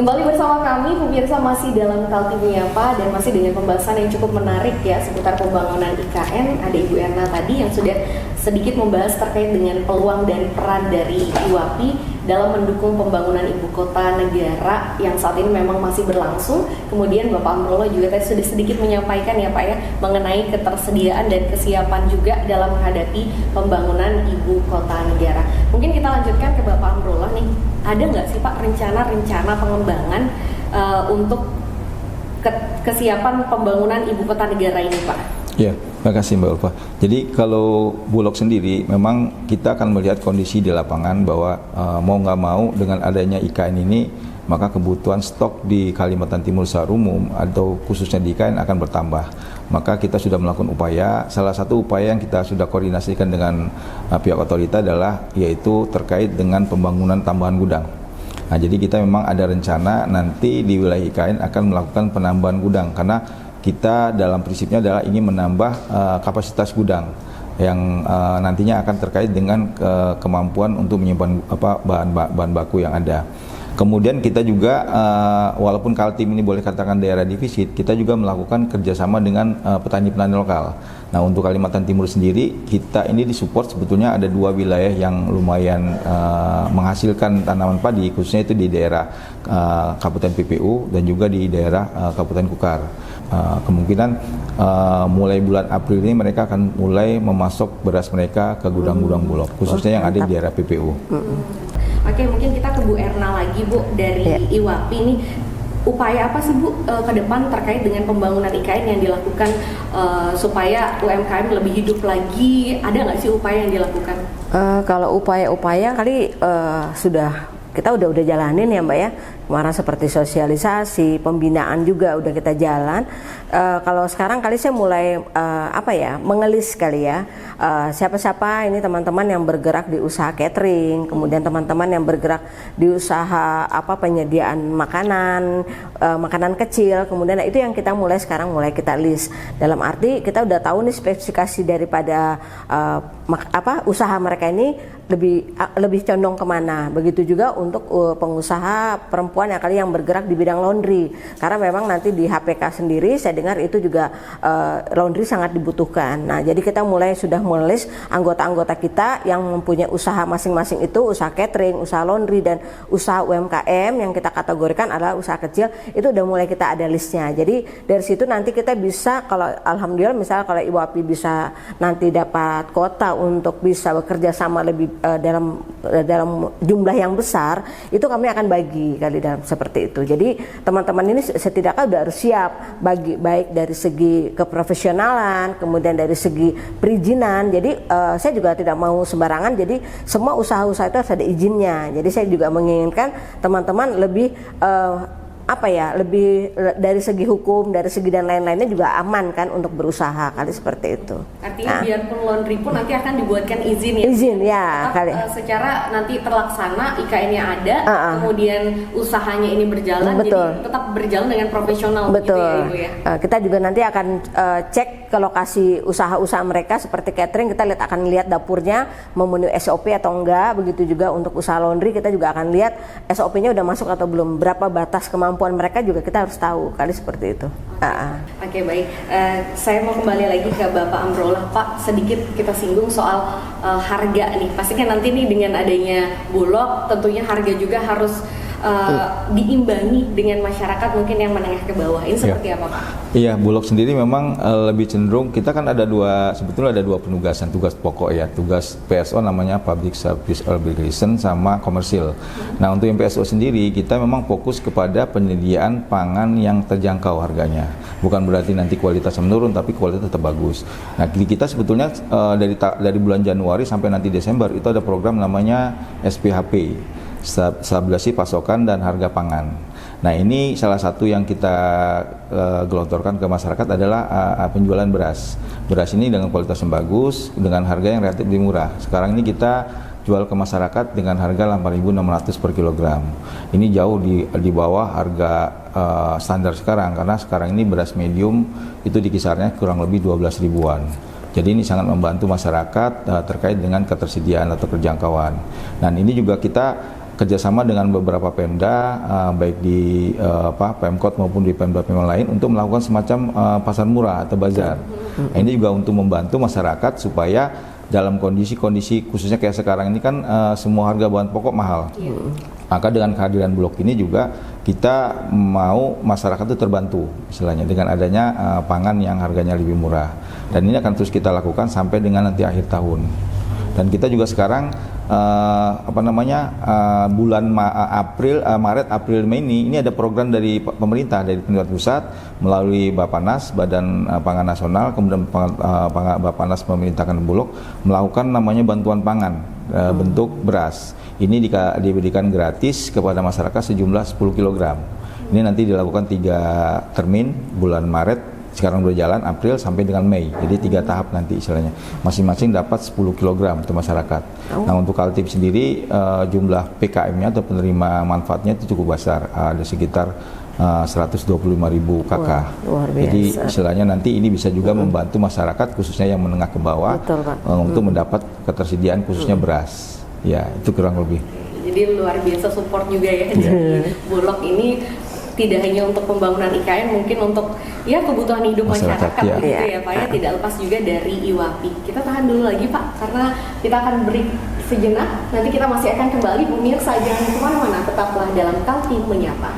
Kembali bersama kami, pemirsa, masih dalam Kalti Menyapa dan masih dengan pembahasan yang cukup menarik ya seputar pembangunan IKN. Ada Ibu Erna tadi yang sudah sedikit membahas terkait dengan peluang dan peran dari IWAPI dalam mendukung pembangunan ibu kota negara yang saat ini memang masih berlangsung. Kemudian Bapak Amrullah juga tadi sudah sedikit menyampaikan ya Pak ya mengenai ketersediaan dan kesiapan juga dalam menghadapi pembangunan ibu kota negara. Mungkin kita lanjutkan ke Bapak Amrullah nih. Ada nggak sih Pak rencana pengembangan untuk kesiapan pembangunan ibu kota negara ini Pak? Ya, terima kasih Mbak Ulfa. Jadi kalau Bulog sendiri memang kita akan melihat kondisi di lapangan bahwa mau nggak mau dengan adanya IKN ini maka kebutuhan stok di Kalimantan Timur secara umum atau khususnya di IKN akan bertambah. Maka kita sudah melakukan upaya, salah satu upaya yang kita sudah koordinasikan dengan pihak otorita adalah yaitu terkait dengan pembangunan tambahan gudang. Nah, jadi kita memang ada rencana nanti di wilayah IKN akan melakukan penambahan gudang karena kita dalam prinsipnya adalah ingin menambah kapasitas gudang yang nantinya akan terkait dengan kemampuan untuk menyimpan bahan baku yang ada. Kemudian kita juga walaupun Kaltim ini boleh katakan daerah defisit, kita juga melakukan kerjasama dengan petani-petani lokal. Nah, untuk Kalimantan Timur sendiri kita ini disupport sebetulnya ada dua wilayah yang lumayan menghasilkan tanaman padi, khususnya itu di daerah Kabupaten PPU dan juga di daerah Kabupaten Kukar. Kemungkinan mulai bulan April ini mereka akan mulai memasok beras mereka ke gudang-gudang Bulog, khususnya yang ada di daerah PPU. Oke, mungkin kita ke Bu Erna lagi Bu dari IWAPI ini. Upaya apa sih Bu ke depan terkait dengan pembangunan IKN yang dilakukan supaya UMKM lebih hidup lagi? Ada nggak sih upaya yang dilakukan? Kalau upaya-upaya kali kita udah jalanin ya Mbak ya. Kemarin seperti sosialisasi, pembinaan juga udah kita jalan. Kalau sekarang kali saya mulai mengelis kali ya. Siapa-siapa ini teman-teman yang bergerak di usaha catering, kemudian teman-teman yang bergerak di usaha penyediaan makanan kecil, kemudian itu yang kita sekarang mulai kita list. Dalam arti kita udah tahu nih spesifikasi daripada usaha mereka ini lebih condong kemana. Begitu juga untuk pengusaha perempuan yang bergerak di bidang laundry, karena memang nanti di HPK sendiri saya dengar itu juga laundry sangat dibutuhkan. Nah, jadi kita sudah menulis anggota-anggota kita yang mempunyai usaha masing-masing, itu usaha catering, usaha laundry, dan usaha UMKM yang kita kategorikan adalah usaha kecil, itu udah mulai kita ada listnya. Jadi dari situ nanti kita bisa, kalau alhamdulillah misalnya kalau IWAPI bisa nanti dapat kuota untuk bisa bekerja sama lebih dalam jumlah yang besar, itu kami akan bagi kali dalam seperti itu. Jadi teman-teman ini setidaknya udah harus siap baik dari segi keprofesionalan, kemudian dari segi perizinan. Jadi saya juga tidak mau sembarangan. Jadi semua usaha-usaha itu harus ada izinnya. Jadi saya juga menginginkan teman-teman lebih lebih dari segi hukum, dari segi dan lain-lainnya juga aman kan untuk berusaha kali seperti itu. Artinya biarpun laundry pun nanti akan dibuatkan izin ya. Izin ya kali. Secara nanti terlaksana IKN-nya ada, kemudian usahanya ini berjalan, betul. Jadi tetap berjalan dengan profesional. Betul. Gitu ya, Ibu ya. Kita juga nanti akan cek ke lokasi usaha-usaha mereka seperti catering, kita akan lihat dapurnya memenuhi SOP atau enggak. Begitu juga untuk usaha laundry kita juga akan lihat SOP-nya udah masuk atau belum, berapa batas kemampuan mereka juga kita harus tahu kali seperti itu. Oke, baik. Saya mau kembali lagi ke Bapak Amrullah Pak, sedikit kita singgung soal harga nih. Pastinya nanti nih dengan adanya Bulog tentunya harga juga harus diimbangi dengan masyarakat mungkin yang menengah ke bawah. Ini seperti apa Pak? Iya, Bulog sendiri memang lebih cenderung, kita kan sebetulnya ada dua penugasan, tugas pokok ya, tugas PSO namanya Public Service Obligation sama komersil. Nah, untuk yang PSO sendiri kita memang fokus kepada penyediaan pangan yang terjangkau harganya. Bukan berarti nanti kualitasnya menurun, tapi kualitas tetap bagus. Nah, kita sebetulnya dari bulan Januari sampai nanti Desember itu ada program namanya SPHP, stabilisasi pasokan dan harga pangan. Nah, ini salah satu yang kita gelontorkan ke masyarakat adalah penjualan beras. Beras ini dengan kualitas yang bagus, dengan harga yang relatif lebih murah. Sekarang ini kita jual ke masyarakat dengan harga 8.600 per kilogram. Ini jauh di bawah harga standar sekarang, karena sekarang ini beras medium itu di kisarnya kurang lebih 12 ribuan. Jadi ini sangat membantu masyarakat terkait dengan ketersediaan atau kerjangkauan. Dan ini juga kita kerjasama dengan beberapa Pemda, baik di Pemkot maupun di Pemda-Pemda lain untuk melakukan semacam pasar murah atau bazar. Nah, ini juga untuk membantu masyarakat supaya dalam kondisi khususnya kayak sekarang ini kan semua harga bahan pokok mahal. Maka dengan kehadiran Bulog ini juga kita mau masyarakat itu terbantu istilahnya dengan adanya pangan yang harganya lebih murah. Dan ini akan terus kita lakukan sampai dengan nanti akhir tahun. Dan kita juga sekarang bulan Maret, April, Mei ini ada program dari pemerintah, dari pemerintah pusat melalui Bappenas, Badan Pangan Nasional, kemudian Bappenas memerintahkan Bulog melakukan namanya bantuan pangan bentuk beras. Ini diberikan gratis kepada masyarakat sejumlah 10 kg. Ini nanti dilakukan 3 termin, bulan Maret, sekarang udah jalan, April sampai dengan Mei. Jadi 3 tahap nanti istilahnya. Masing-masing dapat 10 kg untuk masyarakat. Nah, untuk Kaltim sendiri jumlah PKM-nya atau penerima manfaatnya itu cukup besar. Ada sekitar 125.000 KK. Wah, luar biasa. Jadi istilahnya nanti ini bisa juga membantu masyarakat khususnya yang menengah ke bawah. Betul, Pak. Untuk mendapat ketersediaan khususnya beras. Ya, itu kurang lebih. Jadi luar biasa support juga ya dari Bulog ini, tidak hanya untuk pembangunan IKN, mungkin untuk ya kebutuhan hidup masyarakat ya. gitu ya Pak ya, tidak lepas juga dari IWAPI. Kita tahan dulu lagi Pak, karena kita akan break sejenak. Nanti kita masih akan kembali, pemirsa jangan kemana-mana, tetaplah dalam Kaltim Menyapa.